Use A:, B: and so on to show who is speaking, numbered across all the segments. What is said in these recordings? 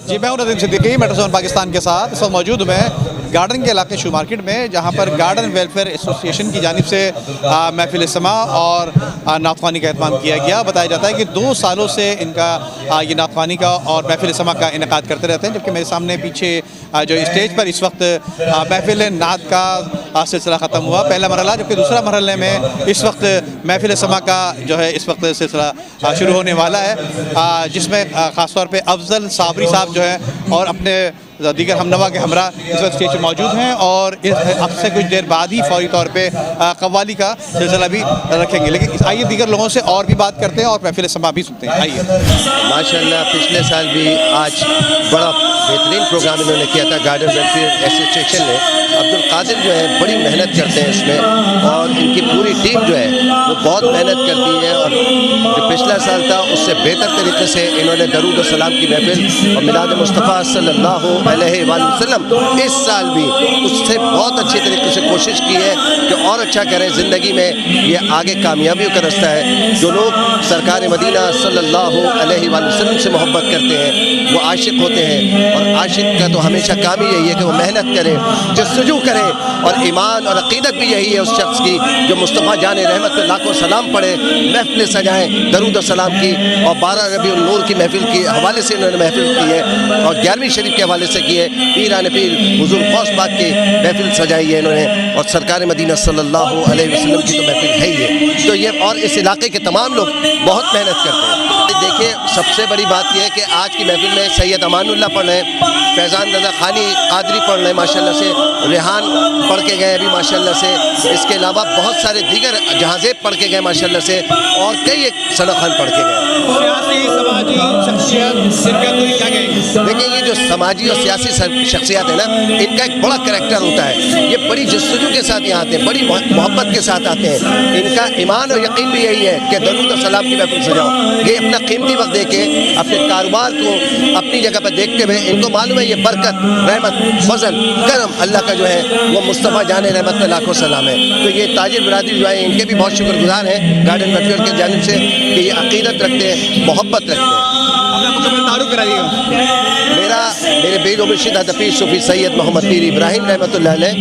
A: जी मैं हूं नदीम सिद्दीकी मेट्रोजोन पाकिस्तान के साथ। इस वक्त मौजूद मैं गार्डन के इलाके शू मार्केट में, जहां पर गार्डन वेलफेयर एसोसिएशन की जानिब से महफिल इस्तिमा और नातवानी का एहतमाम किया गया। बताया जाता है कि 2 सालों से इनका ये नातवानी का और महफिल इस्तिमा का इनेकाद करते रहते हैं। जबकि मेरे सामने पीछे जो स्टेज पर इस वक्त महफिल नात का सिलसिला ख़त्म हुआ, पहला मरहला, जबकि दूसरा मरहले में इस वक्त महफिल इस्तिमा का जो है इस वक्त सिलसिला शुरू होने वाला है, जिसमें ख़ास तौर पे अफजल साबरी साहब जो है और अपने दीगर हमनवा के हमरा इस वक्त स्टेज पर मौजूद हैं और अब से कुछ देर बाद ही फौरी तौर पे कव्वाली का सिलसिला भी रखेंगे। लेकिन आइए दीगर लोगों से और भी बात करते हैं और महफिल इस्तिमा भी सुनते हैं। आइए।
B: माशाल्लाह पिछले साल भी आज बड़ा बेहतरीन प्रोग्राम इन्होंने किया था गार्डन वेलफेयर एसोसिएशन ने। अब्दुल कादिर जो है बड़ी मेहनत करते हैं इसमें और इनकी पूरी टीम जो है वो बहुत मेहनत करती है और जो पिछला साल था उससे बेहतर तरीके से इन्होंने दरूद और सलाम की महफिल और मिलाद मुस्तफ़ा सल्लल्लाहु अलैहि वसल्लम इस साल भी उससे बहुत अच्छी तरीके से कोशिश की है कि और अच्छा करें ज़िंदगी में। ये आगे कामयाबियों का रास्ता है। जो लोग सरकार मदीना सल्लल्लाहु अलैहि वसल्लम से मोहब्बत करते हैं वो आशिक होते हैं और आशिक का तो हमेशा काम ही यही है कि वो मेहनत करे, जस्तजू करे और ईमान और अक़ीदत भी यही है उस शख्स की जो मुस्तफ़ा जान रहमत पे लाखों सलाम पढ़े, महफिल सजाएँ दरूद और सलाम की। और 12 रबीउल नूर की महफिल के हवाले से इन्होंने महफिल की है और 11वीं शरीफ के हवाले से की है। पीरान पीर हुज़ूर गौस पाक की महफिल सजाई है इन्होंने और सरकार मदीना सल्लल्लाहु अलैहि वसल्लम की तो महफिल है ही है। तो ये और इस इलाके के तमाम लोग बहुत मेहनत करते हैं। देखिए सबसे बड़ी बात यह है कि आज की महफिल में सैयद अमानुल्लाह पढ़ रहे हैं, फैज़ान रज़ा खानी कादरी पढ़ रहे हैं माशाल्लाह से, रेहान पढ़ के गए अभी माशाल्लाह से। इसके अलावा बहुत सारे दीगर जहाज़ेब पढ़ के गए माशाल्लाह से और कई एक सना खान पढ़ के गए। देखिए ये जो समाजी और सियासी शख्सियत है ना, इनका एक बड़ा करैक्टर होता है। ये बड़ी जस्तजू के साथ यहाँ आते हैं, बड़ी मोहब्बत के साथ आते हैं। इनका ईमान और यकीन भी यही है कि दरूद और सलाम की महफिल सजाओ। ये अपना कीमती वक्त दे के अपने कारोबार को अपनी जगह पर देखते हुए इनको मालूम है ये बरकत, रहमत, फजल, करम अल्लाह का जो है वो मुस्तफ़ा जाने रहमत पे लाखों सलाम है। तो ये ताजिर बिरादरी जो है इनके भी बहुत शुक्रगुजार हैं गार्डन वेलफेयर के जानिब से कि ये अक़ीदत रखते हैं, मोहब्बत रखते हैं। मेरे बेद मुर्शिद हफ़ीज़ सूफ़ी सैयद मोहम्मद पीर इब्राहिम रहमतुल्लाह अलैह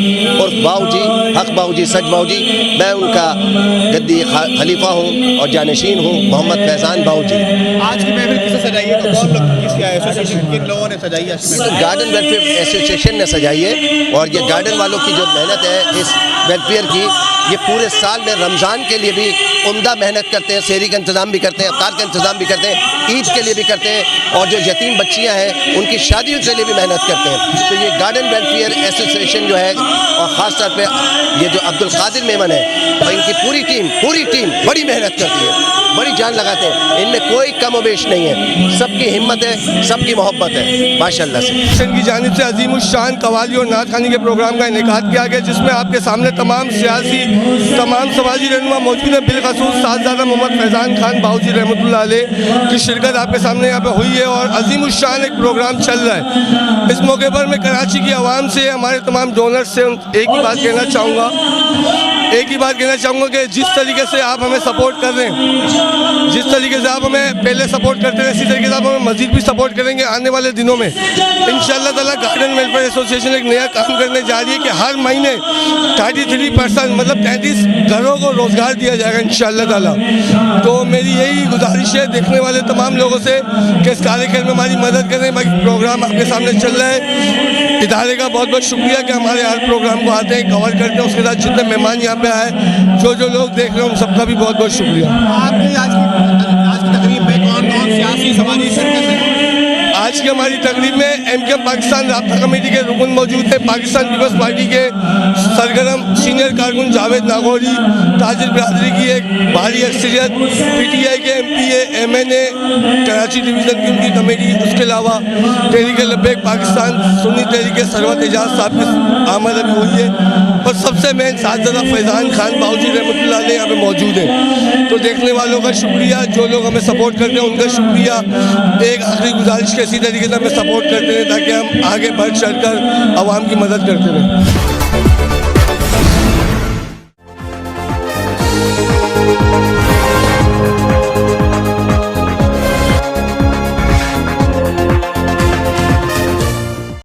B: और बाऊजी हक बाऊजी सच बाऊजी, मैं उनका गद्दी खलीफा हूँ और जानशीन हूँ, मोहम्मद फैज़ान बाऊजी।
A: आज की महफिल किसने सजाई है? तो कौन लोग किन लोगों ने सजाई है?
B: गार्डन वेलफेयर एसोसिएशन ने सजाई है और ये गार्डन वालों की जो मेहनत है इस वेलफेयर की, ये पूरे साल में रमज़ान के लिए भी उम्दा मेहनत करते हैं, सेहरी का इंतज़ाम भी करते हैं, अफ्तार का इंतज़ाम भी करते हैं, ईद के लिए भी करते हैं और जो यतीम बच्चियां हैं उनकी शादियों के लिए भी मेहनत करते हैं। तो ये गार्डन वेलफेयर एसोसिएशन जो है और ख़ास तौर पे ये जो अब्दुल कादिर मेमन है और इनकी पूरी टीम बड़ी मेहनत करती है, बड़ी जान लगाते हैं। इनमें कोई कम व बेश नहीं है, सबकी हिम्मत है, सबकी मोहब्बत है माशाल्लाह से।
C: एसोसिएशन की जानिब से अज़ीमुश्शान कव्वाली और नात खानी के प्रोग्राम का इनेकाद किया गया, जिसमें आपके सामने तमाम सियासी तमाम समाजी रहनुमा मौजूद हैं। बिलखसूस साहबजादा मोहम्मद फैज़ान खान बाऊजी रहमतुल्लाह अलैह की शिरकत आपके सामने यहाँ पे हुई है और अज़ीमुश्शान एक प्रोग्राम चल रहा है। इस मौके पर मैं कराची की आवाम से, हमारे तमाम डोनर्स से एक ही बात कहना चाहूँगा कि जिस तरीके से आप हमें सपोर्ट कर रहे हैं, जिस तरीके से आप हमें पहले सपोर्ट करते हैं, इसी तरीके से आप हमें मज़ीद भी सपोर्ट करेंगे आने वाले दिनों में इंशाअल्लाह ताला। गार्डन वेलफेयर एसोसिएशन एक नया काम करने जा रही है कि हर महीने 33% मतलब 33 घरों को रोज़गार दिया जाएगा इंशाअल्लाह ताला। तो मेरी यही गुजारिश है देखने वाले तमाम लोगों से कि इस कार्यक्रम में हमारी मदद करें। बाकी प्रोग्राम आपके सामने चल रहा है, इदारे का बहुत बहुत शुक्रिया कि हमारे हर प्रोग्राम को आते हैं, कवर करते हैं। उसके साथ जितने मेहमान यहाँ पे आए, जो लोग देख रहे हैं, उन सबका भी बहुत बहुत शुक्रिया।
A: आपकी आज की तकरीब में कौन सियासी समाजी शिरकत है?
C: आज की हमारी तकरीब में MKM पाकिस्तान राब्ता कमेटी के रुकन मौजूद है, पाकिस्तान पीपल्स पार्टी के सरगर्म सीनियर कारकुन जावेद नागौरी, ताजिर बिरादरी की एक भारी अक्सरियत, PTI के MPA MNA कराची डिवीज़न की उनकी कमेटी, उसके अलावा तहरीक लब्बैक पाकिस्तान सुन्नी तहरीक सरवत एजाज साहब की आमद अभी हुई है और सबसे मेन साहबजादा फैज़ान खान बाऊजी रहमतुल्लाह अलैह यहाँ पे मौजूद हैं। तो देखने वालों का शुक्रिया, जो लोग हमें सपोर्ट करते हैं उनका शुक्रिया। एक आखिरी गुजारिश के इसी तरीके से हमें सपोर्ट करते रहें ताकि हम आगे बढ़ चढ़ कर आवाम की मदद करते रहें।